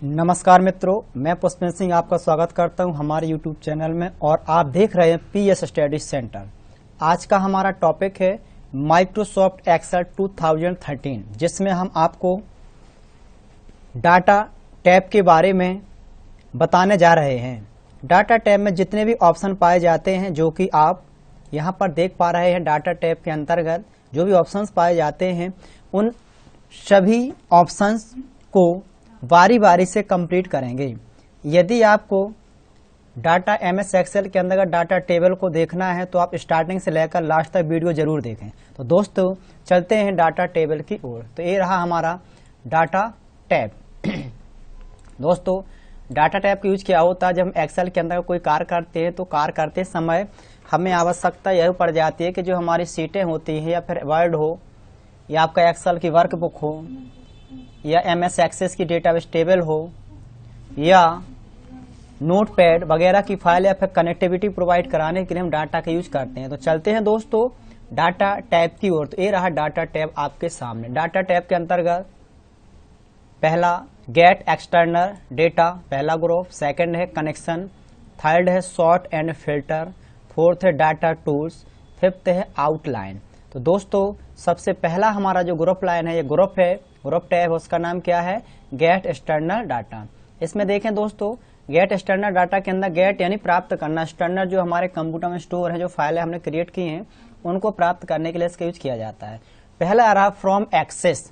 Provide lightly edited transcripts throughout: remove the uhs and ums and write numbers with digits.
नमस्कार मित्रों, मैं पुष्पेंद्र सिंह आपका स्वागत करता हूं हमारे YouTube चैनल में और आप देख रहे हैं PS स्टडी सेंटर। आज का हमारा टॉपिक है माइक्रोसॉफ्ट एक्सेल 2013, जिसमें हम आपको डाटा टैब के बारे में बताने जा रहे हैं। डाटा टैब में जितने भी ऑप्शन पाए जाते हैं, जो कि आप यहां पर देख पा रहे हैं, डाटा टैब के अंतर्गत जो भी ऑप्शंस पाए जाते हैं, उन सभी ऑप्शंस को बारी बारी से कंप्लीट करेंगे। यदि आपको डाटा MS एक्सेल के अंदर डाटा टेबल को देखना है तो आप स्टार्टिंग से लेकर लास्ट तक वीडियो जरूर देखें। तो दोस्तों चलते हैं डाटा टेबल की ओर। तो ये रहा हमारा डाटा टैब। दोस्तों डाटा टैब का यूज क्या होता है? जब हम एक्सेल के अंदर कोई कार्य करते हैं तो कार्य करते समय हमें आवश्यकता यह पड़ जाती है कि जो हमारी सीटें होती हैं, या फिर वर्ड हो, या आपका एक्सेल की वर्कबुक हो, या MS एक्सेस की डेटाबेस टेबल हो, या नोटपैड वगैरह की फाइल, या फिर कनेक्टिविटी प्रोवाइड कराने के लिए हम डाटा का यूज करते हैं। तो चलते हैं दोस्तों डाटा टैब की ओर। तो ये रहा डाटा टैब आपके सामने। डाटा टैब के अंतर्गत पहला गेट एक्सटर्नल डेटा, पहला ग्रुप, सेकंड है कनेक्शन, थर्ड है सॉर्ट एंड फिल्टर, फोर्थ है डाटा टूल्स, फिफ्थ है आउटलाइन। तो दोस्तों सबसे पहला हमारा जो ग्रुप लाइन है, ये ग्रुप है, ग्रुप टैब, उसका नाम क्या है? Gate external data. इसमें देखें दोस्तों, गेट एक्सटर्नल डाटा के अंदर गेट यानी प्राप्त करना, एक्सटर्नल जो हमारे कंप्यूटर में स्टोर है, जो फाइलें हमने क्रिएट की हैं, उनको प्राप्त करने के लिए इसका यूज किया जाता है। पहला आ रहा फ्रॉम एक्सेस।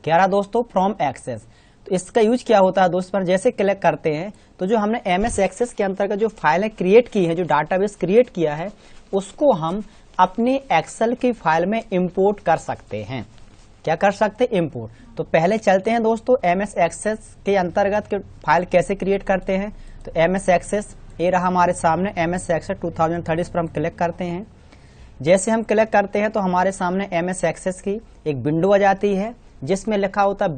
क्या रहा दोस्तों? From access. तो इसका यूज क्या होता है दोस्तों? पर जैसे क्लिक करते हैं तो जो हमने MS एक्सेस के अंतर्गत जो फाइलें क्रिएट की है, जो डाटाबेस क्रिएट किया है, उसको हम अपनी एक्सेल की फाइल में इंपोर्ट कर सकते हैं। क्या कर सकते हैं? इंपोर्ट। तो पहले चलते हैं दोस्तों MS एक्सेस के अंतर्गत के फाइल कैसे क्रिएट करते हैं। तो MS एक्सेस ये रहा हमारे सामने, MS एक्सेस 2030 पर हम क्लिक करते हैं। जैसे हम क्लिक करते हैं तो हमारे सामने MS एक्सेस की एक विंडो आ जाती है, जिसमें लिखा होता है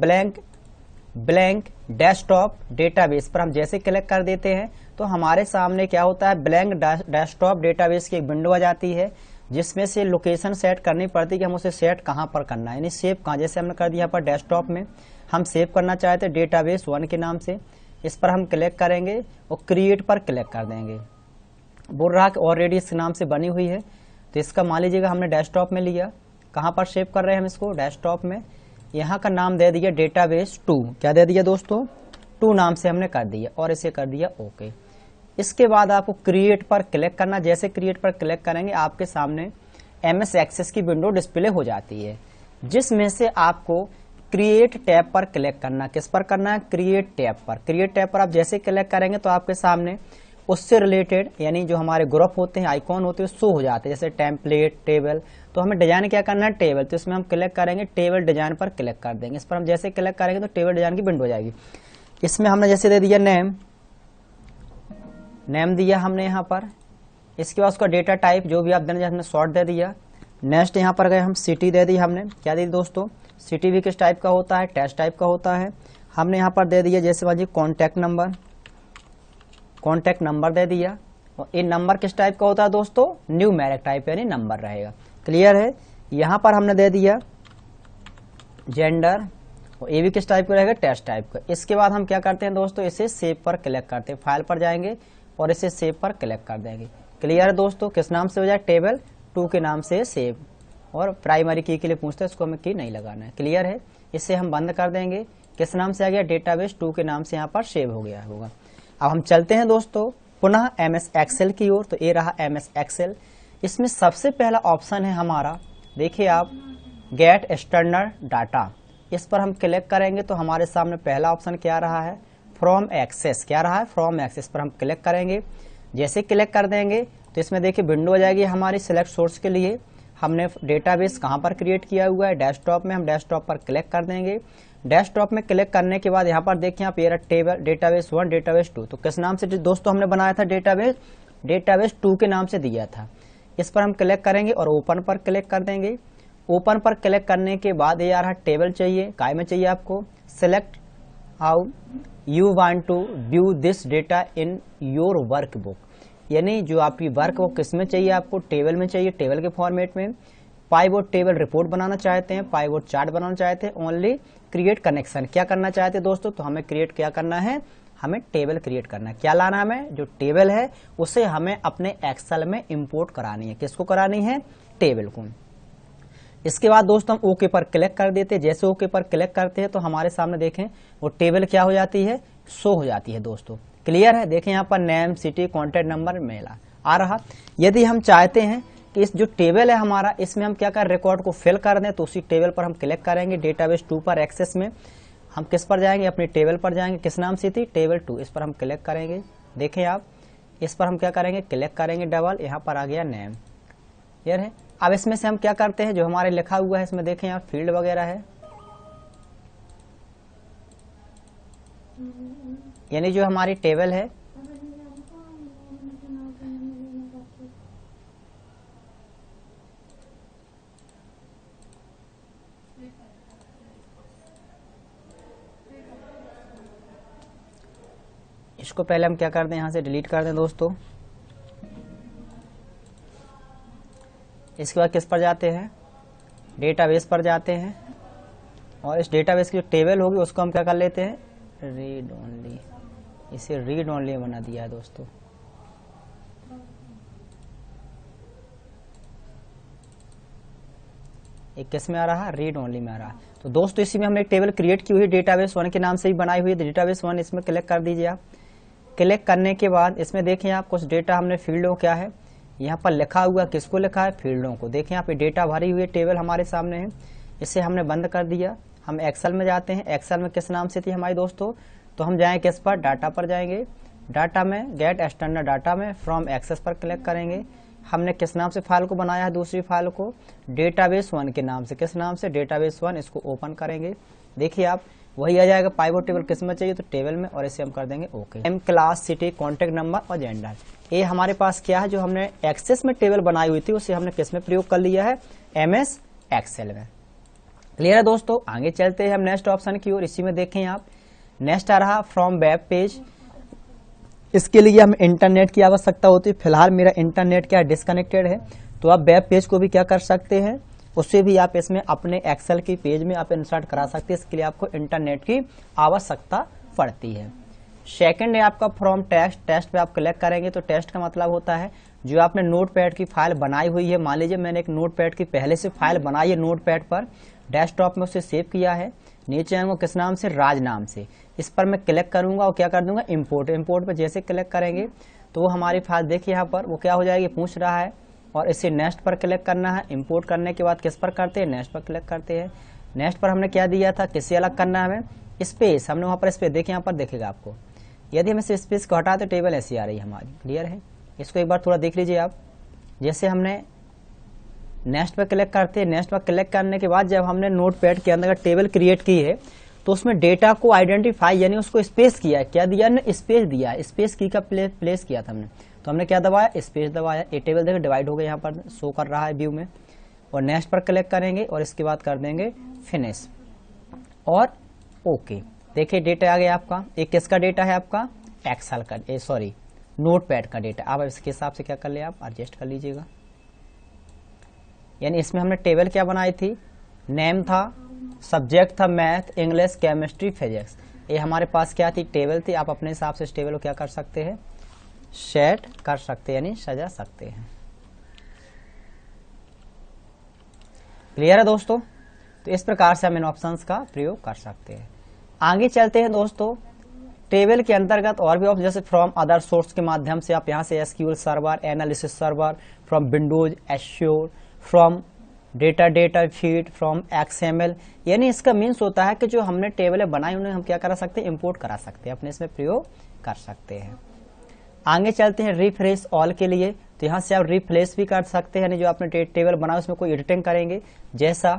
ब्लैंक डेस्कटॉप डेटाबेस। पर हम जैसे क्लिक कर देते हैं तो हमारे सामने क्या होता है? ब्लैंक डेस्कटॉप डेटाबेस की एक विंडो आ जाती है, जिसमें से लोकेशन सेट करनी पड़ती है कि हम उसे सेट कहाँ पर करना है, यानी सेव कहाँ। जैसे हमने कर दिया यहाँ पर डेस्कटॉप में, हम सेव करना चाहते हैं डेटाबेस 1 के नाम से। इस पर हम क्लिक करेंगे और क्रिएट पर क्लिक कर देंगे। बोल रहा कि ऑलरेडी इस नाम से बनी हुई है, तो इसका मान लीजिएगा हमने डेस्कटॉप में लिया। कहाँ पर सेव कर रहे हैं हम इसको? डेस्कटॉप में। यहाँ का नाम दे दिया डेटाबेस 2। क्या दे दिया दोस्तों? 2 नाम से हमने कर दिया और इसे कर दिया ओके। इसके बाद आपको क्रिएट पर क्लिक करना। जैसे क्रिएट पर क्लिक करेंगे आपके सामने MS एक्सेस की विंडो डिस्प्ले हो जाती है, जिसमें से आपको क्रिएट टैब पर क्लिक करना। किस पर करना है? क्रिएट टैब पर। क्रिएट टैब पर आप जैसे क्लिक करेंगे तो आपके सामने उससे रिलेटेड यानी जो हमारे ग्रुप होते हैं, आइकॉन होते हैं, शो हो जाते हैं, जैसे टेम्पलेट, टेबल। तो हमें डिजाइन क्या करना है? टेबल। तो इसमें हम क्लिक करेंगे, टेबल डिजाइन पर क्लिक कर देंगे। इस पर हम जैसे क्लिक करेंगे तो टेबल डिजाइन की विंडो हो जाएगी। इसमें हमने जैसे दे दिया नेम दिया हमने यहाँ पर। इसके बाद उसका डेटा टाइप जो भी आप देना चाहते हैं, सॉर्ट दे दिया। नेक्स्ट यहाँ पर गए हम, सिटी दे दी हमने। क्या दी दोस्तों? सिटी भी किस टाइप का होता है? टेस्ट टाइप का होता है। हमने यहाँ पर दे दिया जैसे मान लीजिए कॉन्टैक्ट नंबर दे दिया। और ये नंबर किस टाइप का होता है दोस्तों? न्यूमेरिक टाइप यानी नंबर रहेगा। क्लियर है? यहाँ पर हमने दे दिया जेंडर, और ये भी किस टाइप का रहेगा? टेस्ट टाइप का। इसके बाद हम क्या करते हैं दोस्तों? इसे सेव पर क्लिक करते हैं। फाइल पर जाएंगे और इसे सेव पर क्लिक कर देंगे। क्लियर है दोस्तों? किस नाम से हो जाए? टेबल 2 के नाम से सेव। और प्राइमरी की के लिए पूछते हैं, इसको हमें की नहीं लगाना है। क्लियर है? इसे हम बंद कर देंगे। किस नाम से आ गया? डेटाबेस 2 के नाम से यहाँ पर सेव हो गया होगा। अब हम चलते हैं दोस्तों पुनः MS एक्सेल की ओर। तो ये रहा MS एक्सेल। इसमें सबसे पहला ऑप्शन है हमारा, देखिए आप, गेट एक्सटर्नल डाटा। इस पर हम क्लिक करेंगे तो हमारे सामने पहला ऑप्शन क्या रहा है? From access. क्या रहा है? फ्रॉम एक्सेस पर हम क्लिक करेंगे। जैसे क्लिक कर देंगे तो इसमें देखिए विंडो आ जाएगी हमारी सिलेक्ट सोर्स के लिए। हमने डेटाबेस कहाँ पर क्रिएट किया हुआ है? डेस्कटॉप में। हम डेस्कटॉप पर क्लिक कर देंगे। डेस्कटॉप में क्लिक करने के बाद यहाँ पर देखिए आप, ये टेबल डेटाबेस 1, डेटाबेस 2। तो किस नाम से दोस्तों हमने बनाया था? डेटाबेस 2 के नाम से दिया था। इस पर हम क्लिक करेंगे और ओपन पर क्लिक कर देंगे। ओपन पर क्लिक करने के बाद ये आ रहा टेबल चाहिए, काय में चाहिए आपको? Select how you want to view this data in your workbook. यानी जो आपकी वर्क वो किस में चाहिए आपको? टेबल में चाहिए, टेबल के फॉर्मेट में। पाइवोट टेबल रिपोर्ट बनाना चाहते हैं, पाइवोट चार्ट बनाना चाहते हैं, ओनली क्रिएट कनेक्शन क्या करना चाहते हैं दोस्तों, तो हमें क्रिएट क्या करना है, हमें टेबल क्रिएट करना है। क्या लाना है हमें, जो टेबल है उसे हमें अपने एक्सेल में इंपोर्ट करानी है। किसको करानी है, टेबल को। इसके बाद दोस्तों हम ओके पर क्लिक कर देते हैं। जैसे ओके पर क्लिक करते हैं तो हमारे सामने देखें वो टेबल क्या हो जाती है, शो हो जाती है दोस्तों। क्लियर है, देखें यहाँ पर name, city, contact number, mail आ रहा। यदि हम चाहते हैं कि इस जो टेबल है हमारा, इसमें हम क्या कर रिकॉर्ड को फिल कर दें, तो उसी टेबल पर हम क्लिक करेंगे। डेटाबेस 2 पर एक्सेस में हम किस पर जाएंगे, अपनी टेबल पर जाएंगे। किस नाम से थी, टेबल 2, इस पर हम क्लिक करेंगे। देखें आप, इस पर हम क्या करेंगे, क्लिक करेंगे डबल, यहाँ पर आ गया नेम। क्लियर है। अब इसमें से हम क्या करते हैं, जो हमारे लिखा हुआ है इसमें देखें आप, फील्ड वगैरह है, यानी जो हमारी टेबल है इसको पहले हम क्या कर दें, यहाँ से डिलीट कर दें दोस्तों। इसके बाद किस पर जाते हैं, डेटाबेस पर जाते हैं, और इस डेटाबेस की जो टेबल होगी उसको हम क्या कर लेते हैं, रीड ओनली। इसे रीड ओनली बना दिया है दोस्तों। एक किस में आ रहा, रीड ओनली में आ रहा। तो दोस्तों इसी में हमने एक टेबल क्रिएट की हुई, डेटाबेस 1 के नाम से ही बनाई हुई है, डेटाबेस 1। इसमें क्लिक कर दीजिए आप। क्लिक करने के बाद इसमें देखें आप, कुछ डेटा हमने फील्डों क्या है यहाँ पर लिखा हुआ, किसको लिखा है, फील्डों को। देखें आप, ये डेटा भरी हुई टेबल हमारे सामने है, इसे हमने बंद कर दिया। हम एक्सेल में जाते हैं। एक्सेल में किस नाम से थी हमारी दोस्तों, तो हम जाएं किस पर, डाटा पर जाएंगे। डाटा में गेट एक्सटर्नल डाटा में फ्रॉम एक्सेस पर क्लिक करेंगे। हमने किस नाम से फाइल को बनाया है, दूसरी फाइल को डेटाबेस 1 के नाम से। किस नाम से, डेटाबेस 1। इसको ओपन करेंगे। देखिए आप, वही आ जाएगा पाइवट टेबल, किस में चाहिए, तो टेबल में, और इसे हम कर देंगे okay. Name, class, city, contact number और जेंडर, ये हमारे पास क्या है, जो हमने एक्सेस में टेबल बनाई हुई थी उसे हमने किस में प्रयोग कर लिया है, MS एक्सेल में। क्लियर है दोस्तों। आगे चलते हैं हम नेक्स्ट ऑप्शन की ओर। इसी में देखें आप, नेक्स्ट आ रहा फ्रॉम वेब पेज। इसके लिए हमें इंटरनेट की आवश्यकता होती है। फिलहाल मेरा इंटरनेट क्या डिस्कनेक्टेड है, तो आप वेब पेज को भी क्या कर सकते हैं, उससे भी आप इसमें अपने एक्सेल की पेज में आप इंसर्ट करा सकते हैं। इसके लिए आपको इंटरनेट की आवश्यकता पड़ती है। सेकंड है आपका फ्रॉम टेस्ट। टेस्ट पे आप क्लिक करेंगे तो टेस्ट का मतलब होता है जो आपने नोटपैड की फाइल बनाई हुई है। मान लीजिए मैंने एक नोटपैड की पहले से फाइल बनाई है नोटपैड पर, डेस्कटॉप में उसे सेव किया है। नीचे आऊंगा किस नाम से, राज नाम से। इस पर मैं क्लिक करूंगा और क्या कर दूंगा, इंपोर्ट। इंपोर्ट पर जैसे क्लिक करेंगे तो वो हमारी फाइल देखिए यहाँ पर वो क्या हो जाएगी, पूछ रहा है, और इसे नेक्स्ट पर क्लिक करना है। इंपोर्ट करने के बाद किस पर करते हैं, नेक्स्ट पर क्लिक करते हैं। नेक्स्ट पर हमने क्या दिया था, किससे अलग करना है हमें, स्पेस। हमने वहाँ पर स्पेस, देखिए यहाँ पर देखेगा आपको, यदि हम इसे स्पेस को हटाते तो टेबल ऐसी आ रही है हमारी। क्लियर है। इसको एक बार थोड़ा देख लीजिए आप। जैसे हमने नेक्स्ट पर क्लिक करते हैं, नेक्स्ट पर क्लिक करने के बाद जब हमने नोटपैड के अंदर टेबल क्रिएट की है तो उसमें डेटा को आइडेंटिफाई यानी उसको स्पेस किया है। क्या दिया, स्पेस दिया है। स्पेस की का प्लेस किया था हमने, तो हमने क्या दबाया, स्पेस दबाया। ये टेबल देखो डिवाइड हो गया, यहाँ पर शो कर रहा है व्यू में। और नेक्स्ट पर क्लिक करेंगे और इसके बाद कर देंगे फिनिश और ओके। देखिए डेटा आ गया आपका। एक किसका डेटा है आपका, एक्सेल का, सॉरी नोटपैड का डेटा। अब इसके हिसाब से क्या कर ले आप, एडजस्ट कर लीजिएगा। यानी इसमें हमने टेबल क्या बनाई थी, नेम था, सब्जेक्ट था मैथ, इंग्लिश, केमिस्ट्री, फिजिक्स। ये हमारे पास क्या थी, टेबल थी। आप अपने हिसाब से इस टेबल को क्या कर सकते हैं, सेट कर सकते हैं, यानी सजा सकते हैं। क्लियर है दोस्तों। तो इस प्रकार से हम इन ऑप्शंस का प्रयोग कर सकते हैं। आगे चलते हैं दोस्तों। टेबल के अंतर्गत और भी ऑप्शन, जैसे फ्रॉम अदर सोर्स के माध्यम से आप यहाँ से SQL server, analysis server, from Windows, assure, from data feed, from XML। यानी इसका मीन्स होता है कि जो हमने टेबलें बनाई उन्हें हम क्या करा सकते हैं, इंपोर्ट करा सकते हैं, अपने इसमें प्रयोग कर सकते हैं। आगे चलते हैं रिफ्रेश ऑल के लिए। तो यहाँ से आप रिफ्रेश भी कर सकते हैं, यानी जो आपने टेबल बनाया उसमें कोई एडिटिंग करेंगे। जैसा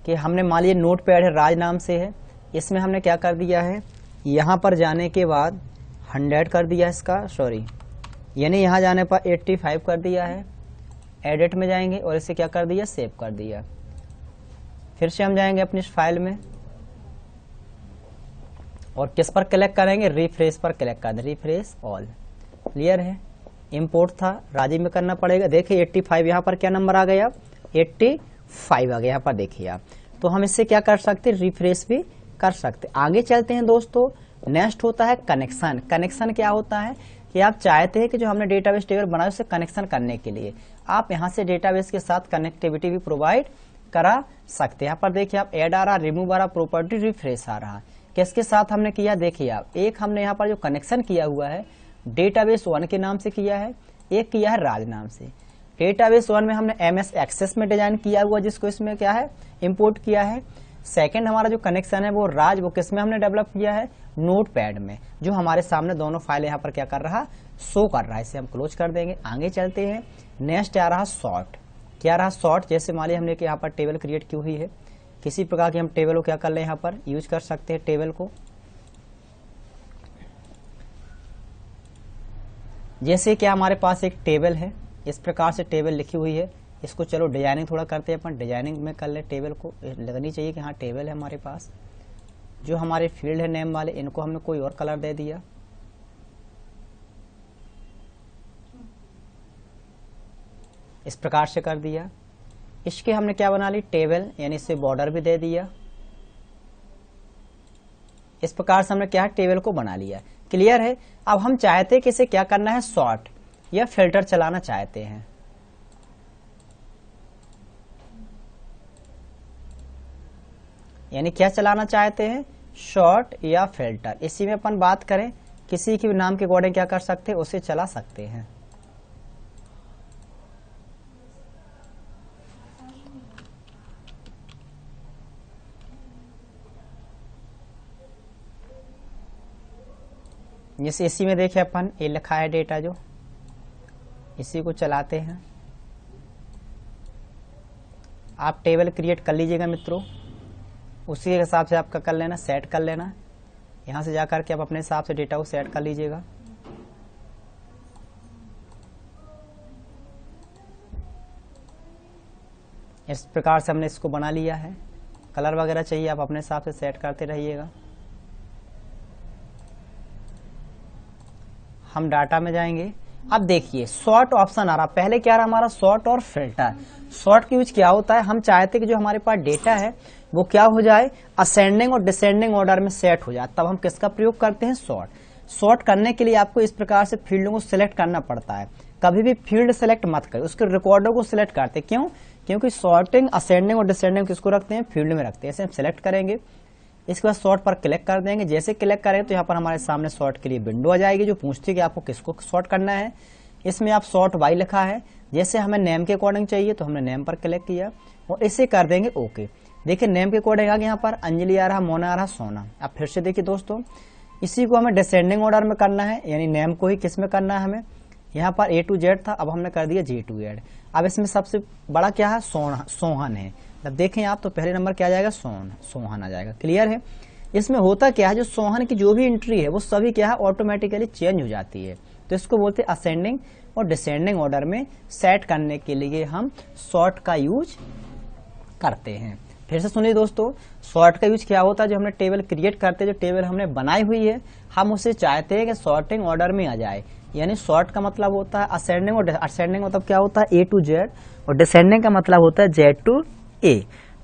कि हमने मान लीजिए नोटपैड है, राज नाम से है, इसमें हमने क्या कर दिया है, यहाँ पर जाने के बाद 100 कर दिया इसका, सॉरी यानी यहाँ जाने पर 85 कर दिया है। एडिट में जाएंगे और इसे क्या कर दिया, सेव कर दिया। फिर से हम जाएंगे अपनी फाइल में और किस पर क्लिक करेंगे, रिफ्रेश पर क्लिक कर दें, रिफ्रेश ऑल। क्लियर है। इंपोर्ट था, राजी में करना पड़ेगा। देखिए 85 यहाँ पर क्या नंबर आ गया, 85 आ गया यहाँ पर देखिए आप। तो हम इससे क्या कर सकते, रिफ्रेश भी कर सकते। आगे चलते हैं दोस्तों, नेक्स्ट होता है कनेक्शन। कनेक्शन क्या होता है कि आप चाहते हैं कि जो हमने डेटाबेस टेबल बनाया उससे कनेक्शन करने के लिए आप यहाँ से डेटाबेस के साथ कनेक्टिविटी भी प्रोवाइड करा सकते हैं। यहाँ पर देखिए आप ऐड आ रहा, रिमूव आ रहा, प्रॉपर्टी रिफ्रेश आ रहा। किसके साथ हमने किया, देखिए आप, एक हमने यहाँ पर जो कनेक्शन किया हुआ है डेटाबेस 1 के नाम से किया है, एक किया है राज नाम से। डेटाबेस 1 में हमने MS एक्सेस में डिजाइन किया हुआ जिसको इसमें क्या है इंपोर्ट किया है। सेकंड हमारा जो कनेक्शन है वो राज, वो किस में हमने डेवलप किया है, नोटपैड में, जो हमारे सामने दोनों फाइल यहाँ पर क्या कर रहा, शो कर रहा है। इसे हम क्लोज कर देंगे। आगे चलते हैं, नेक्स्ट आ रहा सॉर्ट। क्या रहा सॉर्ट, जैसे मान लिया हमने कि यहाँ पर टेबल क्रिएट की हुई है, किसी प्रकार की हम टेबल को क्या कर ले यहाँ पर यूज कर सकते हैं टेबल को। जैसे कि हमारे पास एक टेबल है, इस प्रकार से टेबल लिखी हुई है, इसको चलो डिजाइनिंग थोड़ा करते हैं अपन, डिजाइनिंग में कर ले। टेबल को लगनी चाहिए कि हाँ टेबल है हमारे पास। जो हमारे फील्ड है नेम वाले, इनको हमने कोई और कलर दे दिया। इस प्रकार से कर दिया। इसके हमने क्या बना ली, टेबल, यानी इससे बॉर्डर भी दे दिया। इस प्रकार से हमने क्या है टेबल को बना लिया। क्लियर है। अब हम चाहते हैं कि इसे क्या करना है, सॉर्ट या फिल्टर चलाना चाहते हैं। यानी क्या चलाना चाहते हैं, शॉर्ट या फिल्टर। इसी में अपन बात करें, किसी के नाम के अकॉर्डिंग क्या कर सकते हैं, उसे चला सकते हैं। जैसे इसी में देखिए अपन ये लिखा है डेटा, जो इसी को चलाते हैं। आप टेबल क्रिएट कर लीजिएगा मित्रों, उसी के हिसाब से आपका कर लेना, सेट कर लेना। यहां से जाकर के आप अपने हिसाब से डेटा को सेट कर लीजिएगा। इस प्रकार से हमने इसको बना लिया है। कलर वगैरह चाहिए आप अपने हिसाब से सेट करते रहिएगा। हम डाटा में जाएंगे। अब देखिए सॉर्ट ऑप्शन आ रहा, पहले क्या रहा हमारा सॉर्ट और फिल्टर। सॉर्ट की यूज क्या होता है, हम चाहते हैं कि जो हमारे पास डेटा है वो क्या हो जाए, असेंडिंग और डिसेंडिंग ऑर्डर में सेट हो जाए, तब हम किसका प्रयोग करते हैं, सॉर्ट। सॉर्ट करने के लिए आपको इस प्रकार से फील्डों को सिलेक्ट करना पड़ता है। कभी भी फील्ड सेलेक्ट मत करें, उसके रिकॉर्डों को सिलेक्ट करते, क्यों, क्योंकि सॉर्टिंग असेंडिंग और डिसेंडिंग किसको रखते हैं, फील्ड में रखते हैं। इसे हम सिलेक्ट करेंगे, इसके बाद सॉर्ट पर क्लिक कर देंगे। जैसे क्लिक करें तो यहाँ पर हमारे सामने सॉर्ट के लिए विंडो आ जाएगी, जो पूछती है कि आपको किसको सॉर्ट करना है। इसमें आप सॉर्ट बाय लिखा है, जैसे हमें नेम के अकॉर्डिंग चाहिए तो हमने नेम पर क्लिक किया और इसे कर देंगे ओके। देखिए नेम के अकॉर्डिंग आगे यहाँ पर अंजलि आ रहा, मोना आ रहा, सोना। अब फिर से देखिए दोस्तों, इसी को हमें डिसेंडिंग ऑर्डर में करना है, यानी नेम को ही किस में करना है हमें, यहाँ पर A to Z था, अब हमने कर दिया J to Z। अब इसमें सबसे बड़ा क्या है, सोहन है। जब देखें आप तो पहले नंबर क्या आ जाएगा, सोहन आ जाएगा। क्लियर है। इसमें होता क्या है, जो सोहन की जो भी एंट्री है वो सभी क्या है ऑटोमेटिकली चेंज हो जाती है। तो इसको बोलते हैं असेंडिंग और डिसेंडिंग ऑर्डर में सेट करने के लिए हम सॉर्ट का यूज करते हैं। फिर से सुनिए दोस्तों, सॉर्ट का यूज क्या होता है, जो हमने टेबल क्रिएट करते हैं, जो टेबल हमने बनाई हुई है, हम उसे चाहते हैं कि सॉर्टिंग ऑर्डर में आ जाए। यानी सॉर्ट का मतलब होता है असेंडिंग, और असेंडिंग मतलब क्या होता है, A to Z, और डिसेंडिंग का मतलब होता है Z to A।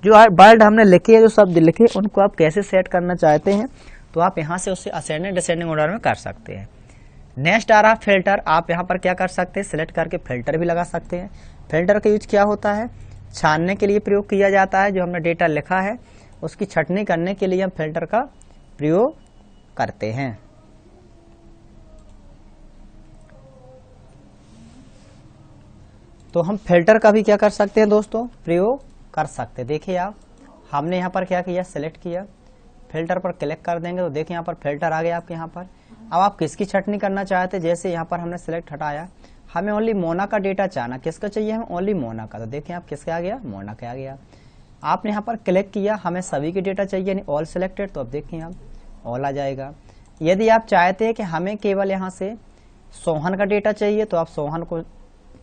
जो वर्ड हमने लिखे है, जो शब्द लिखे, उनको आप कैसे सेट करना चाहते हैं तो आप यहाँ से उसे असेंडिंग डिसेंडिंग ऑर्डर में कर सकते हैं। नेक्स्ट आ रहा फिल्टर। आप यहाँ पर क्या कर सकते हैं, सिलेक्ट करके फिल्टर भी लगा सकते हैं। फिल्टर का यूज क्या होता है, छानने के लिए प्रयोग किया जाता है। जो हमने डेटा लिखा है उसकी छटनी करने के लिए हम फिल्टर का प्रयोग करते हैं। तो हम फिल्टर का भी क्या कर सकते हैं दोस्तों, प्रयोग कर सकते हैं। देखिए आप, हमने यहाँ पर क्या किया, सिलेक्ट किया, फिल्टर पर क्लिक कर देंगे तो देखिए यहाँ पर फिल्टर आ गया आपके यहाँ पर। अब आप किसकी छटनी करना चाहते हैं, जैसे यहाँ पर हमने सिलेक्ट हटाया, हमें ओनली मोना का डेटा चाहना, किसका चाहिए हमें, ओनली मोना का। तो देखिए आप किसका आ गया, मोना का आ गया। आपने यहाँ पर क्लिक किया, हमें सभी के डेटा चाहिए, यानी ऑल सिलेक्टेड, तो अब देखिए आप ऑल आ जाएगा। यदि आप चाहते हैं कि हमें केवल यहाँ से सोहन का डेटा चाहिए तो आप सोहन को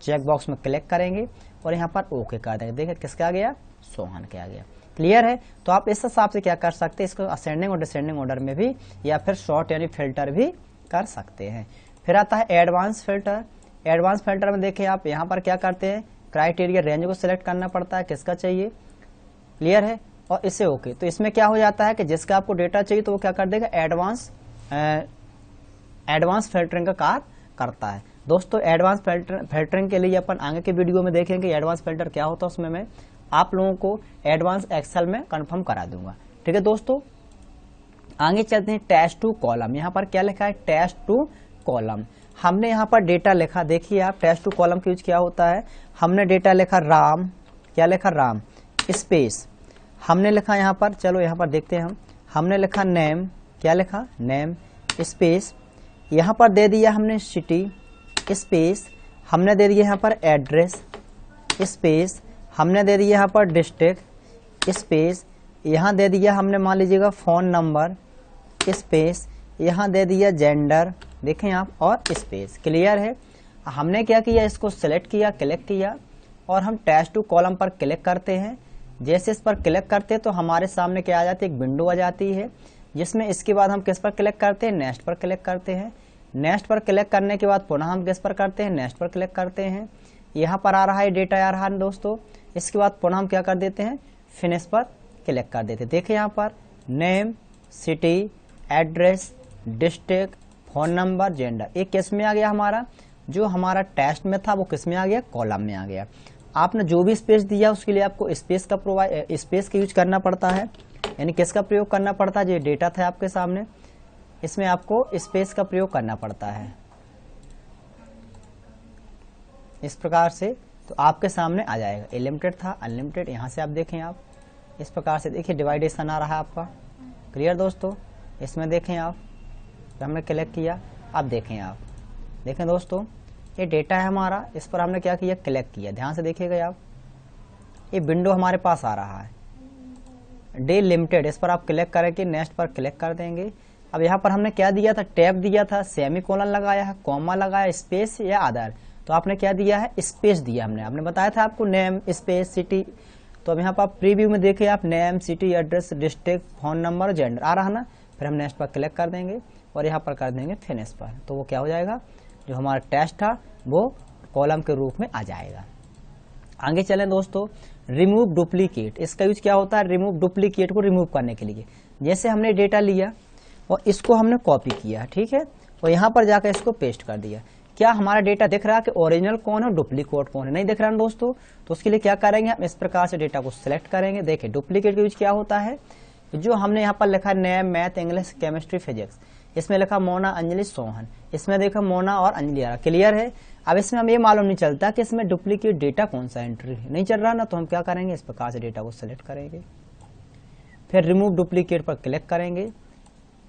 चेक बॉक्स में क्लिक करेंगे और यहाँ पर ओके कर देंगे। देखिए किसका आ गया, सोहन के आ गया। क्लियर है। तो आप इस हिसाब से क्या कर सकते हैं, इसको असेंडिंग और डिसेंडिंग ऑर्डर में भी या फिर शॉर्ट यानी फिल्टर भी कर सकते हैं। फिर आता है एडवांस फिल्टर। एडवांस फिल्टर में देखिए आप यहाँ पर क्या करते हैं, क्राइटेरिया रेंज को सिलेक्ट करना पड़ता है, किसका चाहिए। क्लियर है। और इसे ओके। तो इसमें क्या हो जाता है कि जिसका आपको डेटा चाहिए तो वो क्या कर देगा, एडवांस फिल्टरिंग का कार्य करता है। दोस्तों एडवांस फिल्टरिंग के लिए अपन आगे के वीडियो में देखेंगे एडवांस फिल्टर क्या होता है, उसमें मैं आप लोगों को एडवांस एक्सेल में कंफर्म करा दूंगा। ठीक है दोस्तों, आगे चलते हैं टेस्ट टू कॉलम। यहाँ पर क्या लिखा है, टेस्ट टू कॉलम। हमने यहाँ पर डेटा लिखा, देखिए आप टेस्ट टू कॉलम का यूज क्या होता है। हमने डेटा लिखा राम, क्या लिखा राम स्पेस, हमने लिखा यहाँ पर, चलो यहाँ पर देखते हैं हमने लिखा नेम, क्या लिखा नेम स्पेस, यहाँ पर दे दिया हमने सिटी स्पेस, हमने दे दिया यहाँ पर एड्रेस स्पेस, हमने दे दिया यहाँ पर डिस्ट्रिक्ट स्पेस, यहाँ दे दिया हमने मान लीजिएगा फ़ोन नंबर स्पेस, यहाँ दे दिया जेंडर, देखें आप, और स्पेस। क्लियर है। हमने क्या किया, इसको सिलेक्ट किया, क्लिक किया और हम टेस्ट टू कॉलम पर क्लिक करते हैं। जैसे इस पर क्लिक करते हैं तो हमारे सामने क्या आ जाती है, एक विंडो आ जाती है, जिसमें इसके बाद हम किस पर क्लिक करते हैं, नेक्स्ट पर क्लिक करते हैं। नेक्स्ट पर क्लिक करने के बाद पुनः हम किस पर करते हैं, नेक्स्ट पर क्लिक करते हैं। यहाँ पर आ रहा है डेटा आ रहा है दोस्तों, इसके बाद पुनः हम क्या कर देते हैं, फिनिश पर क्लिक कर देते हैं। देखिए यहाँ पर name, city, address, district, phone number, gender, एक किस में आ गया हमारा, जो हमारा टेस्ट में था वो किस में आ गया, कॉलम में आ गया। आपने जो भी स्पेस दिया उसके लिए आपको स्पेस का यूज करना पड़ता है, यानी किसका प्रयोग करना पड़ता है, जो डेटा था आपके सामने इसमें आपको स्पेस का प्रयोग करना पड़ता है इस प्रकार से। तो आपके सामने आ जाएगा, अनलिमिटेड था, अनलिमिटेड, यहाँ से आप देखें, आप इस प्रकार से देखिए डिवाइडेशन आ रहा है आपका। क्लियर दोस्तों, इसमें देखें आप, तो हमने क्लिक किया, अब देखें देखें दोस्तों, ये डेटा है हमारा, इस पर हमने क्या किया, क्लिक किया। ध्यान से देखिएगा आप, ये विंडो हमारे पास आ रहा है डे लिमिटेड, इस पर आप क्लिक करके नेक्स्ट पर क्लिक कर देंगे। अब यहाँ पर हमने क्या दिया था, टैब दिया था, सेमीकोलन लगाया है, कॉमा लगाया, स्पेस या अदर, तो आपने क्या दिया है, स्पेस दिया। हमने बताया था आपको नेम स्पेस सिटी, तो अब यहाँ पर प्रीव्यू में देखिए आप, name, city, address, district, phone number, gender आ रहा ना। फिर हम नेक्स्ट पर क्लिक कर देंगे और यहाँ पर कर देंगे फिनिश पर, तो वो क्या हो जाएगा, जो हमारा टेस्ट था वो कॉलम के रूप में आ जाएगा। आगे चलें दोस्तों, रिमूव डुप्लीकेट, इसका यूज क्या होता है, रिमूव डुप्लीकेट को रिमूव करने के लिए। जैसे हमने डेटा लिया और इसको हमने कॉपी किया, ठीक है, और यहाँ पर जाकर इसको पेस्ट कर दिया। क्या हमारा डेटा दिख रहा है कि ओरिजिनल कौन है, डुप्लीकेट कौन है, नहीं दिख रहा है दोस्तों। तो उसके लिए क्या करेंगे, हम इस प्रकार से डेटा को सिलेक्ट करेंगे। देखिए डुप्लीकेट का यूज क्या होता है, जो हमने यहाँ पर लिखा name, math, English, chemistry, physics, इसमें लिखा मोना, अंजलि, सोहन, इसमें देखा मोना और अंजलि आ रहा। क्लियर है। अब इसमें हम ये मालूम नहीं चलता कि इसमें डुप्लीकेट डेटा कौन सा एंट्री नहीं चल रहा ना, तो हम क्या करेंगे, इस प्रकार से डेटा को सिलेक्ट करेंगे, फिर रिमूव डुप्लीकेट पर क्लिक करेंगे।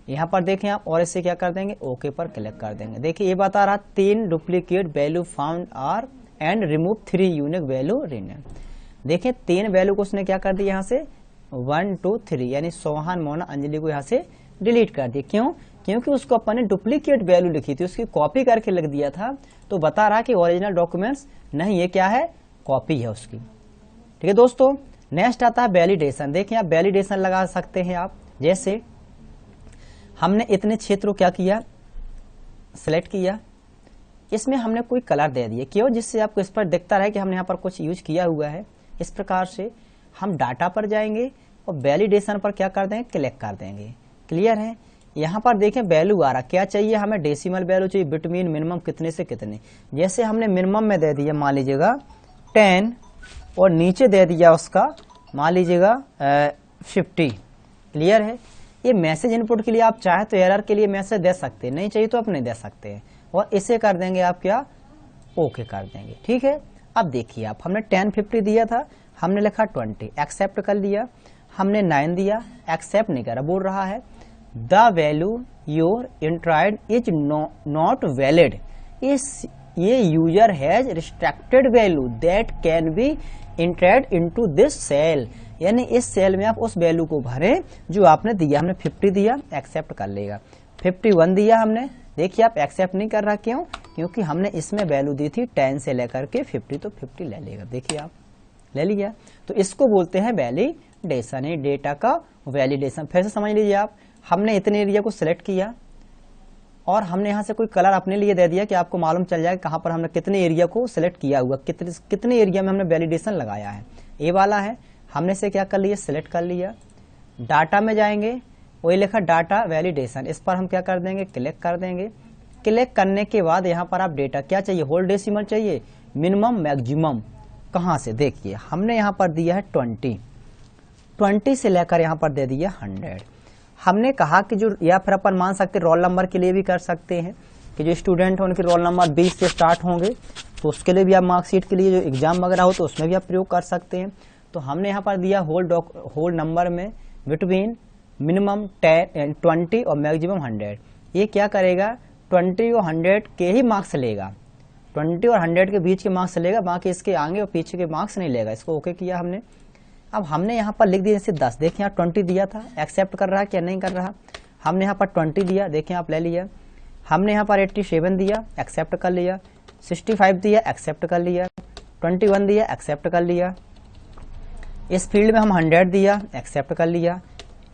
यहाँ पर देखें आप, और इससे क्या कर देंगे, ओके पर क्लिक कर देंगे। देखिए ये बता रहा 3 duplicate value found are and remove 3 unique value remain. देखिए 3 वैल्यू को उसने क्या कर दिया, यहाँ से 1 2 3, यानी सोहन, मोना, अंजलि को यहाँ से डिलीट कर दिया। क्यों, क्योंकि उसको अपन ने डुप्लीकेट वैल्यू लिखी थी, उसकी कॉपी करके लिख दिया था, तो बता रहा कि ओरिजिनल डॉक्यूमेंट्स नहीं, ये क्या है, कॉपी है उसकी। ठीक है दोस्तों, नेक्स्ट आता है वैलिडेशन। देखिए आप वैलिडेशन लगा सकते हैं आप, जैसे हमने इतने क्षेत्रों क्या किया, सिलेक्ट किया, इसमें हमने कोई कलर दे दिया, क्यों, जिससे आपको इस पर दिखता रहे कि हमने यहाँ पर कुछ यूज किया हुआ है। इस प्रकार से हम डाटा पर जाएंगे और वैलिडेशन पर क्या कर देंगे, क्लिक कर देंगे। क्लियर है। यहाँ पर देखें वैल्यू आ रहा, क्या चाहिए हमें, डेसिमल वैल्यू चाहिए, बिटवीन, मिनिमम कितने से कितने। जैसे हमने मिनिमम में दे दिया मान लीजिएगा 10 और नीचे दे दिया उसका मान लीजिएगा 50। क्लियर है। ये मैसेज इनपुट के लिए आप चाहे तो एरर के लिए मैसेज दे सकते हैं, नहीं चाहिए तो आप नहीं दे सकते हैं, और इसे कर देंगे आप क्या, ओके कर देंगे। ठीक है। अब देखिए आप, हमने 10 50 दिया था, हमने लिखा 20, एक्सेप्ट कर लिया। हमने 9 दिया, एक्सेप्ट नहीं करा, बोल रहा है the value your entered is not valid, ये user has restricted value that can be entered into this cell, यानी इस सेल में आप उस वैल्यू को भरें जो आपने दिया। हमने 50 दिया, एक्सेप्ट कर लेगा। 51 दिया हमने, देखिए आप एक्सेप्ट नहीं कर रहा, क्यों, क्योंकि हमने इसमें वैल्यू दी थी 10 से लेकर के 50, तो 50 ले लेगा। देखिए आप ले लिया, तो इसको बोलते हैं वैलिडेशन, ये डेटा का वैलिडेशन। फिर से समझ लीजिए आप, हमने इतने एरिया को सिलेक्ट किया और हमने यहाँ से कोई कलर अपने लिए दे दिया कि आपको मालूम चल जाए कहाँ पर हमने कितने एरिया को सिलेक्ट किया हुआ, कितने एरिया में हमने वैलिडेशन लगाया है। ये वाला है, हमने इसे क्या कर लिया, सिलेक्ट कर लिया। डाटा में जाएंगे, वही लिखा डाटा वैलिडेशन, इस पर हम क्या कर देंगे, क्लिक कर देंगे। क्लिक करने के बाद यहाँ पर आप डेटा क्या चाहिए, होल डेसिमल चाहिए, मिनिमम मैक्सिमम कहाँ से, देखिए हमने यहाँ पर दिया है 20 से लेकर यहाँ पर दे दिया 100। हमने कहा कि जो, या फिर अपन मान सकते रोल नंबर के लिए भी कर सकते हैं कि जो स्टूडेंट है उनके रोल नंबर 20 से स्टार्ट होंगे, तो उसके लिए भी आप मार्कशीट के लिए जो एग्जाम वगैरह हो तो उसमें भी आप प्रयोग कर सकते हैं। तो हमने यहाँ पर दिया होल नंबर में बिटवीन मिनिमम 20 और मैक्सिमम 100। ये क्या करेगा, 20 और 100 के ही मार्क्स लेगा, 20 और 100 के बीच के मार्क्स लेगा, बाकी इसके आगे और पीछे के मार्क्स नहीं लेगा। इसको ओके किया हमने। अब हमने यहाँ पर लिख दिया जैसे 10, देखिए यहाँ 20 दिया था, एक्सेप्ट कर रहा है क्या नहीं कर रहा। हमने यहाँ पर 20 दिया, देखिए आप ले लिया। हमने यहाँ पर 87 दिया, एक्सेप्ट कर लिया। 65 दिया, एक्सेप्ट कर लिया। 21 दिया, एक्सेप्ट कर लिया। इस फील्ड में हम 100 दिया, एक्सेप्ट कर लिया।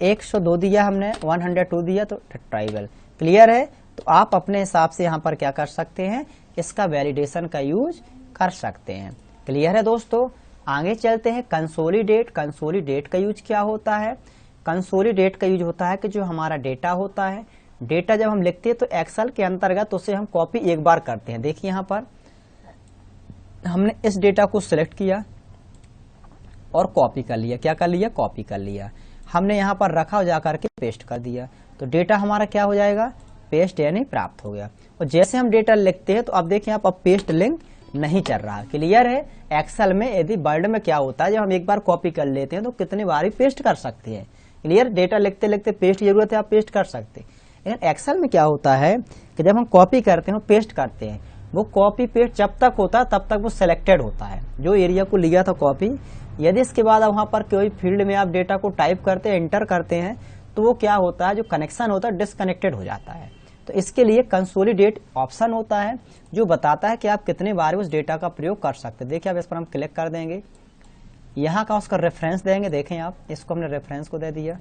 102 दिया हमने, 102 दिया, तो ट्राइबल क्लियर है। तो आप अपने हिसाब से यहाँ पर क्या कर सकते हैं, इसका वैलिडेशन का यूज कर सकते हैं। क्लियर है दोस्तों। आगे चलते हैं, कंसोलिडेट। कंसोलिडेट का यूज क्या होता है, कंसोलिडेट का यूज होता है कि जो हमारा डेटा होता है, डेटा जब हम लिखते हैं तो एक्सेल के अंतर्गत उसे हम कॉपी एक बार करते हैं। देखिए यहाँ पर हमने इस डेटा को सिलेक्ट किया और कॉपी कर लिया, क्या कर लिया, कॉपी कर लिया। हमने यहाँ पर रखा और जाकर के पेस्ट कर दिया, तो डेटा हमारा क्या हो जाएगा, पेस्ट यानी प्राप्त हो गया। और जैसे हम डेटा लिखते हैं तो अब देखिए आप, अब पेस्ट लिंक नहीं चल रहा। क्लियर है। एक्सेल में यदि वर्ड में क्या होता है, जब हम एक बार कॉपी कर लेते हैं तो कितनी बार ही पेस्ट कर सकते हैं। क्लियर, डेटा लिखते लिखते पेस्ट की जरूरत है, आप पेस्ट कर सकते हैं। लेकिन एक्सेल में क्या होता है कि जब हम कॉपी करते हैं, पेस्ट करते हैं, वो कॉपी पेस्ट जब तक होता है तब तक वो सिलेक्टेड होता है, जो एरिया को लिया था कॉपी। यदि इसके बाद वहां पर कोई फील्ड में आप डेटा को टाइप करते हैं, एंटर करते हैं, तो वो क्या होता है, जो कनेक्शन होता है डिसकनेक्टेड हो जाता है। तो इसके लिए कंसोलिडेट ऑप्शन होता है जो बताता है कि आप कितने बार उस डेटा का प्रयोग कर सकते हैं। देखिए अब इस पर हम क्लिक कर देंगे, यहाँ का उसका रेफरेंस देंगे। देखें आप, इसको हमने रेफरेंस को दे दिया,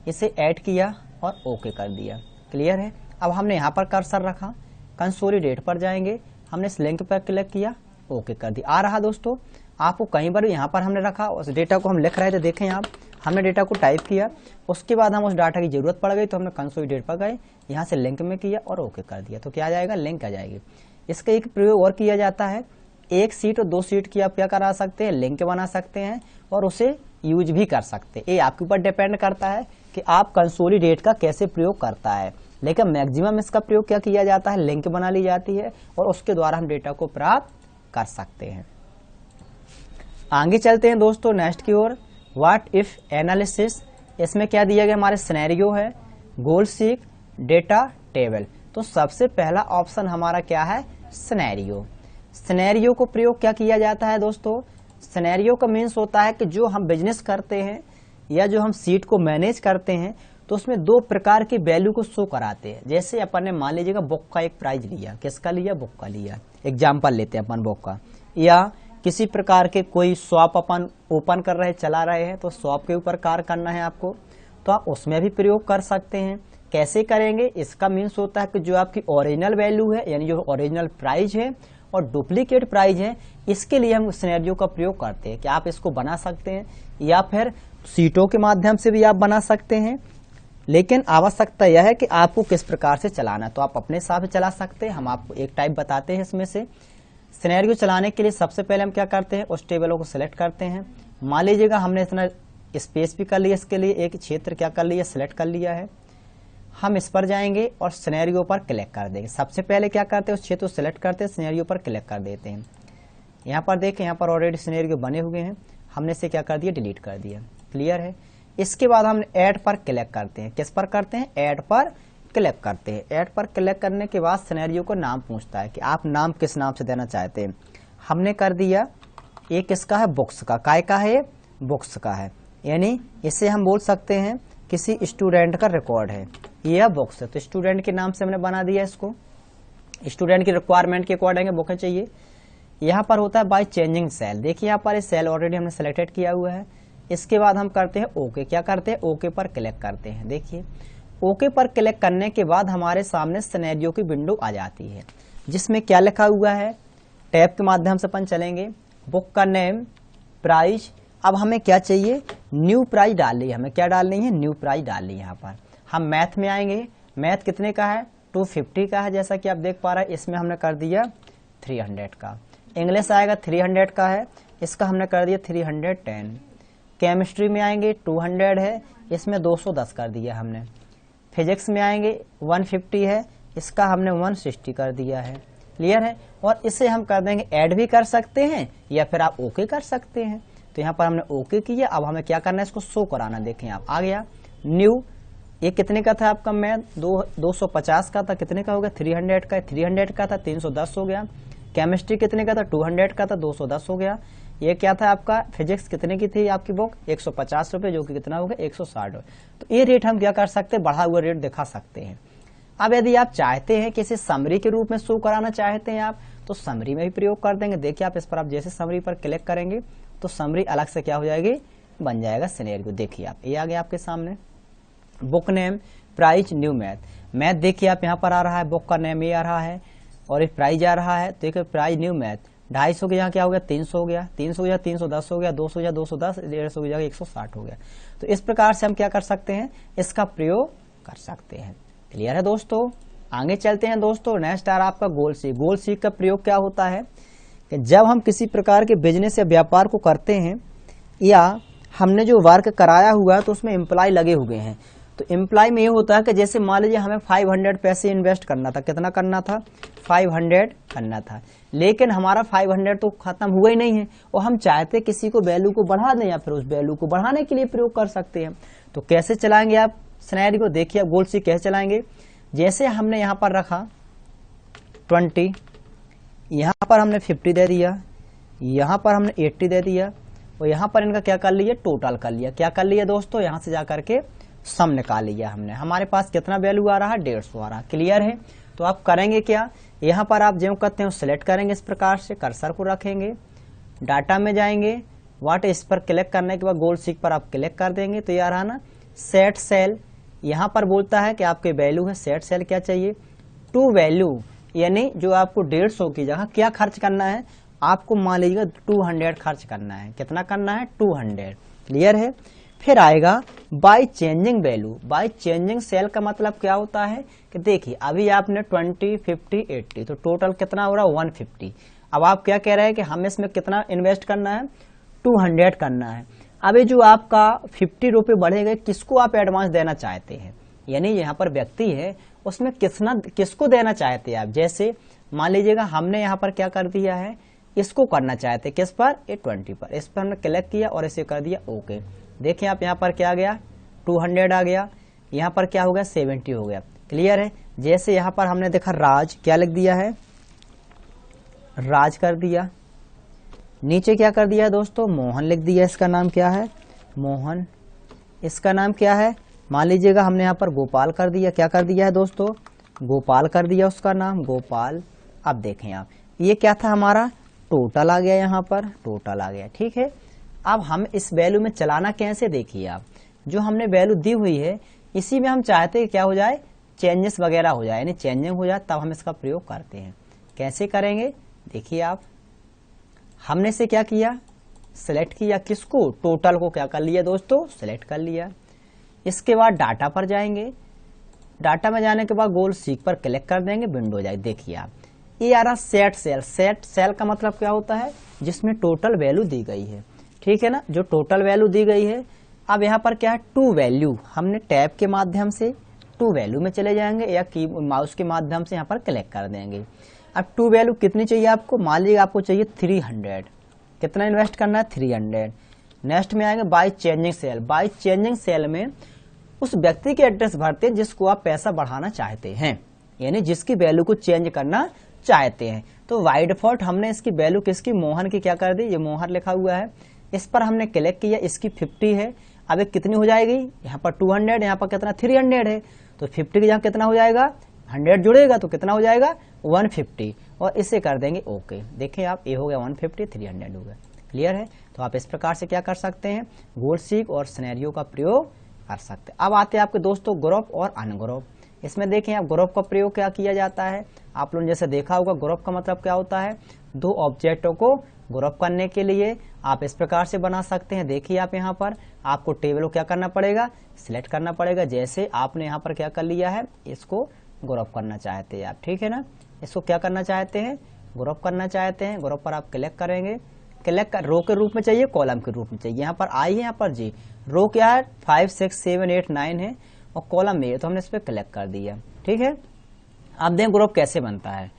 इसे ऐड किया और ओके कर दिया। क्लियर है। अब हमने यहाँ पर कर्सर रखा, कंसोलिडेट पर जाएंगे, हमने इस लिंक पर क्लिक किया, ओके कर दिया। आ रहा दोस्तों, आपको कहीं पर यहाँ पर हमने रखा, उस डेटा को हम लिख रहे थे, देखें आप, हमने डेटा को टाइप किया, उसके बाद हम उस डाटा की जरूरत पड़ गई तो हमने कंसोलिडेट पर गए, यहाँ से लिंक में किया और ओके कर दिया, तो क्या आ जाएगा, लिंक आ जाएगी। इसका एक प्रयोग और किया जाता है, एक सीट और 2 सीट की आप क्या करा सकते हैं, लिंक बना सकते हैं और उसे यूज भी कर सकते हैं। ये आपके ऊपर डिपेंड करता है कि आप कंसोलिडेट का कैसे प्रयोग करता है। लेकिन मैक्सिमम इसका प्रयोग क्या किया जाता है, लिंक बना ली जाती है और उसके द्वारा हम डेटा को प्राप्त कर सकते हैं। आगे चलते हैं दोस्तों नेक्स्ट की ओर, व्हाट इफ एनालिसिस। इसमें क्या दिया गया, हमारे सिनेरियो है, गोल सीक, डेटा टेबल। तो सबसे पहला ऑप्शन हमारा क्या है, सिनेरियो। सिनेरियो को प्रयोग क्या किया जाता है दोस्तों, सिनेरियो का मीन्स होता है कि जो हम बिजनेस करते हैं या जो हम सीट को मैनेज करते हैं तो उसमें 2 प्रकार की वैल्यू को शो कराते हैं। जैसे अपन ने मान लीजिएगा बुक का एक प्राइज लिया, किसका लिया, बुक का लिया, एग्जाम्पल लेते हैं अपन बुक का, या किसी प्रकार के कोई शॉप अपन ओपन कर रहे, चला रहे हैं, तो शॉप के ऊपर कार्य करना है आपको, तो आप उसमें भी प्रयोग कर सकते हैं। कैसे करेंगे, इसका मीन्स होता है कि जो आपकी ओरिजिनल वैल्यू है यानी जो ओरिजिनल प्राइज है और डुप्लीकेट प्राइज है, इसके लिए हम सिनेरियो का प्रयोग करते हैं कि आप इसको बना सकते हैं या फिर सीटों के माध्यम से भी आप बना सकते हैं। लेकिन आवश्यकता यह है कि आपको किस प्रकार से चलाना है, तो आप अपने हिसाब से चला सकते हैं। हम आपको एक टाइप बताते हैं इसमें से। सिनेरियो चलाने के लिए सबसे पहले हम क्या करते हैं, उस टेबलों को सिलेक्ट करते हैं। मान लीजिएगा हमने इतना स्पेस भी कर लिया, इसके लिए एक क्षेत्र क्या कर लिया, सिलेक्ट कर लिया है। हम इस पर जाएंगे और सिनेरियो पर क्लिक कर देंगे। सबसे पहले क्या करते हैं, उस क्षेत्र को सिलेक्ट करते हैं, सिनेरियो पर क्लिक कर देते हैं। यहाँ पर देखें, यहाँ पर ऑलरेडी सिनेरियो बने हुए हैं, हमने इसे क्या कर दिया, डिलीट कर दिया। क्लियर है। इसके बाद हम ऐड पर क्लिक करते हैं। किस पर करते हैं, ऐड पर क्लिक करते हैं। ऐड पर क्लिक करने के बाद सिनेरियो को नाम पूछता है कि आप नाम किस नाम से देना चाहते हैं। हमने कर दिया, ये किसका है, बुक्स का। काय का है, बुक्स का है, यानी इसे हम बोल सकते हैं किसी स्टूडेंट का रिकॉर्ड है, यह बुक्स है, तो स्टूडेंट के नाम से हमने बना दिया इसको। स्टूडेंट की रिक्वायरमेंट के अकॉर्डिंग बुकें चाहिए। यहाँ पर होता है बाय चेंजिंग सेल। देखिए यहाँ पर सेल ऑलरेडी हमने सेलेक्टेड किया हुआ है। इसके बाद हम करते हैं ओके। क्या करते हैं, ओके पर क्लिक करते हैं। देखिए ओके पर क्लिक करने के बाद हमारे सामने सिनेरियो की विंडो आ जाती है, जिसमें क्या लिखा हुआ है, टैब के माध्यम से अपन चलेंगे, बुक का नेम, प्राइस अब हमें क्या चाहिए, न्यू प्राइस डालनी है, हमें क्या डालनी है, न्यू प्राइस डालनी है। यहाँ पर हम मैथ में आएंगे, मैथ कितने का है, 250 का है, जैसा कि आप देख पा रहे हैं। इसमें हमने कर दिया 300 का। इंग्लिश आएगा 300 का है, इसका हमने कर दिया 310। केमिस्ट्री में आएंगे 200 है, इसमें 210 कर दिया हमने। फिजिक्स में आएंगे 150 है, इसका हमने 160 कर दिया है। क्लियर है। और इसे हम कर देंगे, ऐड भी कर सकते हैं या फिर आप ओके कर सकते हैं। तो यहाँ पर हमने ओके किया। अब हमें क्या करना है, इसको शो कराना। देखें आप, आ गया न्यू। ये कितने का था आपका मैथ, 250 का था, कितने का हो गया 300 का, 300 का था 310 हो गया। केमिस्ट्री कितने का था, 200 का था, 210 हो गया। ये क्या था आपका, फिजिक्स कितने की थी आपकी बुक, 150 रुपए, जो कि कितना हो गया 160। तो ये रेट हम क्या कर सकते हैं, बढ़ा हुआ रेट दिखा सकते हैं। अब यदि आप चाहते हैं कि इसे समरी के रूप में शो कराना चाहते हैं आप, तो समरी में भी प्रयोग कर देंगे। देखिए आप, इस पर आप जैसे समरी पर क्लिक करेंगे तो समरी अलग से क्या हो जाएगी, बन जाएगा सिनेरियो। देखिए आप, ये आ गया आपके सामने, book name, price, new math. Math देखिए आप यहाँ पर आ रहा है, बुक का नेम ये आ रहा है और एक प्राइस आ रहा है। तो देखिए प्राइस न्यू मैथ 250 के यहाँ क्या हो गया 300 हो गया, 300 या 310 हो गया, 200 या 210, 150 की जगह 160 हो गया। तो इस प्रकार से हम क्या कर सकते हैं, इसका प्रयोग कर सकते हैं। क्लियर है दोस्तों। आगे चलते हैं दोस्तों। नेक्स्ट आ रहा आपका गोल सीक। गोल सीक का प्रयोग क्या होता है कि जब हम किसी प्रकार के बिजनेस या व्यापार को करते हैं या हमने जो वर्क कराया हुआ है तो उसमें एम्प्लॉय लगे हुए हैं, तो एम्प्लॉय में ये होता है कि जैसे मान लीजिए हमें 500 पैसे इन्वेस्ट करना था, कितना करना था 500 करना था, लेकिन हमारा 500 तो खत्म हुआ ही नहीं है और हम चाहते किसी को वैल्यू को बढ़ा दें या फिर उस वैल्यू को बढ़ाने के लिए प्रयोग कर सकते हैं। तो कैसे चलाएंगे आप सिनेरियो को, देखिए आप गोल सीक कैसे चलाएंगे। जैसे हमने यहाँ पर रखा 20, यहाँ पर हमने 50 दे दिया, यहाँ पर हमने 80 दे दिया और यहाँ पर इनका क्या कर लिया, टोटल कर लिया। क्या कर लिया दोस्तों, यहाँ से जा करके सम निकाल लिया हमने। हमारे पास कितना वैल्यू आ रहा है, 150 आ रहा है। क्लियर है। तो आप करेंगे क्या, यहाँ पर आप जो करते हैं सिलेक्ट करेंगे, इस प्रकार से कर्सर को रखेंगे, डाटा में जाएंगे, वाट इस पर क्लिक करने के बाद गोल सीक पर आप क्लिक कर देंगे। तो ये आ रहा ना सेट सेल, यहाँ पर बोलता है कि आपके वैल्यू है, सेट सेल क्या चाहिए, टू वैल्यू, यानी जो आपको 150 की जगह क्या खर्च करना है, आपको मान लीजिएगा 200 खर्च करना है। कितना करना है, 200। क्लियर है। फिर आएगा by changing value. By changing cell का मतलब क्या होता है कि देखिए अभी आपने 20, 50, 80, तो टोटल कितना हो रहा है 150। अब आप क्या कह रहे हैं कि हमें इसमें कितना इन्वेस्ट करना है, 200 करना है। अभी जो आपका 50 रुपये बढ़ेगा, किसको आप एडवांस देना चाहते हैं, यानी यहाँ पर व्यक्ति है उसमें किसको देना चाहते हैं आप। जैसे मान लीजिएगा हमने यहाँ पर क्या कर दिया है, इसको करना चाहते हैं, किस पर, ये 20 पर। इस पर हमने क्लिक किया और इसे कर दिया ओके। देखिए आप, यहाँ पर क्या आ गया 200 आ गया, यहाँ पर क्या हो गया 70 हो गया। क्लियर है। जैसे यहाँ पर हमने देखा राज, क्या लिख दिया है, राज कर दिया। नीचे क्या कर दिया है दोस्तों, मोहन लिख दिया। इसका नाम क्या है, मोहन। इसका नाम क्या है, मान लीजिएगा हमने यहाँ पर गोपाल कर दिया। क्या कर दिया है दोस्तों, गोपाल कर दिया उसका नाम, गोपाल। अब देखें आप, ये क्या था हमारा, टोटल आ गया, यहाँ पर टोटल आ गया। ठीक है। अब हम इस वैल्यू में चलाना कैसे, देखिए आप, जो हमने वैल्यू दी हुई है इसी में हम चाहते हैं क्या हो जाए, चेंजेस वगैरह हो जाए, यानी चेंजिंग हो जाए, तब हम इसका प्रयोग करते हैं। कैसे करेंगे, देखिए आप, हमने से क्या किया, सिलेक्ट किया, किसको, टोटल को क्या कर लिया दोस्तों, सिलेक्ट कर लिया। इसके बाद डाटा पर जाएंगे, डाटा में जाने के बाद गोल सीक पर क्लिक कर देंगे, विंडो जाए। देखिए आप, ये आ रहा सेट सेल। सेट सेल का मतलब क्या होता है, जिसमें टोटल वैल्यू दी गई है। ठीक है ना, जो टोटल वैल्यू दी गई है। अब यहाँ पर क्या है, टू वैल्यू, हमने टैब के माध्यम से टू वैल्यू में चले जाएंगे या की माउस के माध्यम से यहाँ पर क्लिक कर देंगे। अब टू वैल्यू कितनी चाहिए आपको, मान लीजिए आपको चाहिए 300, कितना इन्वेस्ट करना है 300। नेक्स्ट में आएंगे by changing cell. By changing cell में उस व्यक्ति के एड्रेस भरते हैं जिसको आप पैसा बढ़ाना चाहते हैं, यानी जिसकी वैल्यू को चेंज करना चाहते हैं। तो बाय डिफॉल्ट हमने इसकी वैल्यू किसकी, मोहन की क्या कर दी, ये मोहन लिखा हुआ है, इस पर हमने क्लिक किया, इसकी 50 है। अब ये कितनी हो जाएगी, यहाँ पर 200, यहाँ पर कितना 300 है, तो 50 की जगह कितना हो जाएगा, 100 जुड़ेगा तो कितना हो जाएगा 150, और इसे कर देंगे ओके। देखें आप, ये हो गया 150, 300 हो गया। क्लियर है। तो आप इस प्रकार से क्या कर सकते हैं, गोल सीक और सिनेरियो का प्रयोग कर सकते हैं। अब आते हैं आपके दोस्तों ग्रुप और अनग्रुप। इसमें देखें आप, ग्रुप का प्रयोग क्या किया जाता है, आप लोगों ने जैसे देखा होगा, ग्रुप का मतलब क्या होता है, दो ऑब्जेक्टों को ग्रुप करने के लिए आप इस प्रकार से बना सकते हैं। देखिए आप यहाँ पर आपको टेबल को क्या करना पड़ेगा, सिलेक्ट करना पड़ेगा। जैसे आपने यहाँ पर क्या कर लिया है, इसको ग्रुप करना चाहते हैं आप, ठीक है ना। इसको क्या करना चाहते हैं, ग्रुप करना चाहते हैं। ग्रुप पर आप क्लिक करेंगे, क्लिक कर रो के रूप में चाहिए, कॉलम के रूप में चाहिए। यहाँ पर आई है, यहाँ पर जी। रो क्या है 5 6 7 8 9 है और कॉलम में है, तो हमने इस पर क्लिक कर दिया, ठीक है। अब देखें ग्रुप कैसे बनता है।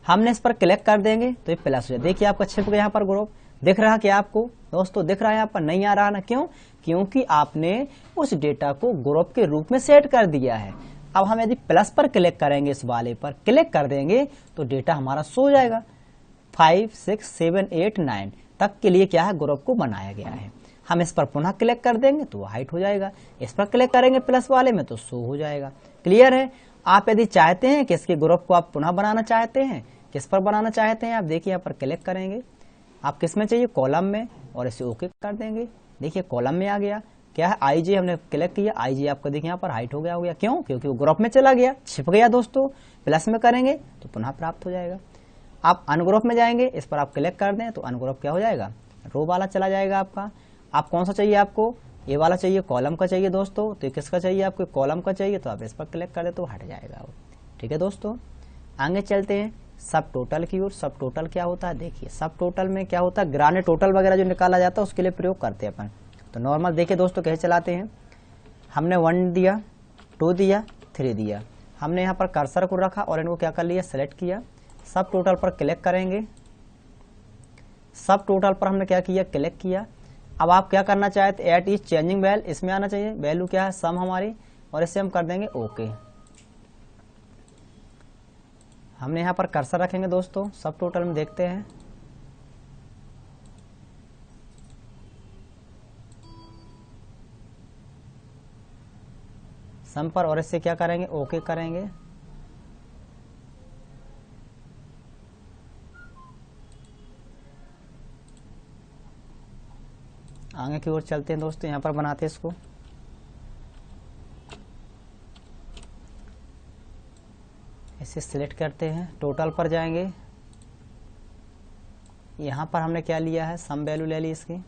हमने इस पर क्लिक कर देंगे तो ये प्लस हो जाए। देखिए आपका छिप गया यहाँ पर ग्रुप, दिख रहा क्या आपको दोस्तों, दिख रहा है यहाँ पर, नहीं आ रहा ना, क्यों, क्योंकि आपने उस डेटा को ग्रुप के रूप में सेट कर दिया है। अब हम यदि प्लस पर क्लिक करेंगे, इस वाले पर क्लिक कर देंगे तो डेटा हमारा शो हो जाएगा। 5 6 7 8 9 तक के लिए क्या है, ग्रुप को बनाया गया है। हम इस पर पुनः क्लिक कर देंगे तो हाइट हो जाएगा। इस पर क्लिक करेंगे प्लस वाले में तो शो हो जाएगा। क्लियर है। आप यदि चाहते हैं कि इसके ग्रुप को आप पुनः बनाना चाहते हैं, किस पर बनाना चाहते हैं आप, देखिए यहाँ पर क्लिक करेंगे, आप किस में चाहिए, कॉलम में, और इसे ओके कर देंगे। देखिए कॉलम में आ गया, क्या है आईजे, हमने क्लिक किया, आईजे आपको देखिए यहाँ पर हाइट हो गया, क्यों, क्योंकि वो ग्रुप में चला गया, छिप गया दोस्तों। प्लस में करेंगे तो पुनः प्राप्त हो जाएगा। आप अनग्रुप में जाएंगे, इस पर आप क्लिक कर दें तो अनग्रुप क्या हो जाएगा, रो वाला चला जाएगा आपका। आप कौन सा चाहिए, आपको ये वाला चाहिए, कॉलम का चाहिए दोस्तों, तो किसका चाहिए आपको, कॉलम का चाहिए, तो आप इस पर क्लिक कर दे तो हट जाएगा वो, ठीक है दोस्तों। आगे चलते हैं सब टोटल की ओर। सब टोटल क्या होता है, देखिए सब टोटल में क्या होता है, ग्रांड टोटल वगैरह जो निकाला जाता है उसके लिए प्रयोग करते हैं अपन। तो नॉर्मल देखिए दोस्तों कैसे चलाते हैं, हमने 1 दिया, 2 दिया, 3 दिया, हमने यहाँ पर कर्सर को रखा और इनको क्या कर लिया, सेलेक्ट किया। सब टोटल पर क्लिक करेंगे, सब टोटल पर हमने क्या किया, क्लिक किया। अब आप क्या करना चाहते, एट इज चेंजिंग वैल्यू, इसमें आना चाहिए, वैल्यू क्या है, सम हमारी, और इससे हम कर देंगे ओके। हमने यहाँ पर कर्सर रखेंगे दोस्तों, सब टोटल में देखते हैं, सम पर, और इससे क्या करेंगे, ओके करेंगे। आगे की ओर चलते हैं दोस्तों, यहाँ पर बनाते हैं इसको, इसे सिलेक्ट करते हैं, टोटल पर जाएंगे, यहाँ पर हमने क्या लिया है, सम वैल्यू ले ली इसकी,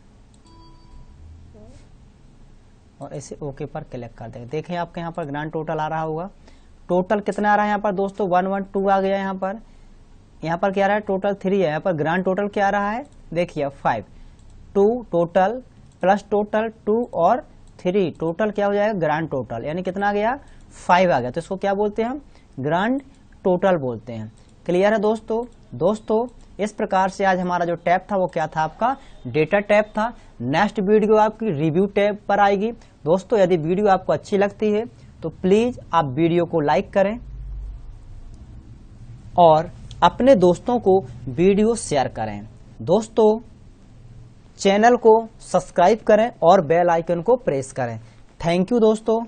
और इसे ओके पर क्लिक कर देंगे। देखें आपके यहाँ पर ग्रांड टोटल आ रहा होगा। टोटल कितना आ रहा है यहाँ पर दोस्तों, 112 आ गया। यहाँ पर क्या आ रहा है, टोटल 3 है। यहाँ पर ग्रांड टोटल क्या आ रहा है, देखिए 5, 2 टोटल प्लस टोटल 2 और 3, टोटल क्या हो जाएगा, ग्रांड टोटल, यानी कितना आ गया, 5 आ गया। तो इसको क्या बोलते हैं हम, ग्रांड टोटल बोलते हैं। क्लियर है दोस्तों इस प्रकार से आज हमारा जो टैब था वो क्या था, आपका डेटा टैब था। नेक्स्ट वीडियो आपकी रिव्यू टैब पर आएगी दोस्तों। यदि वीडियो आपको अच्छी लगती है तो प्लीज आप वीडियो को लाइक करें और अपने दोस्तों को वीडियो शेयर करें। दोस्तों चैनल को सब्सक्राइब करें और बेल आइकन को प्रेस करें। थैंक यू दोस्तों।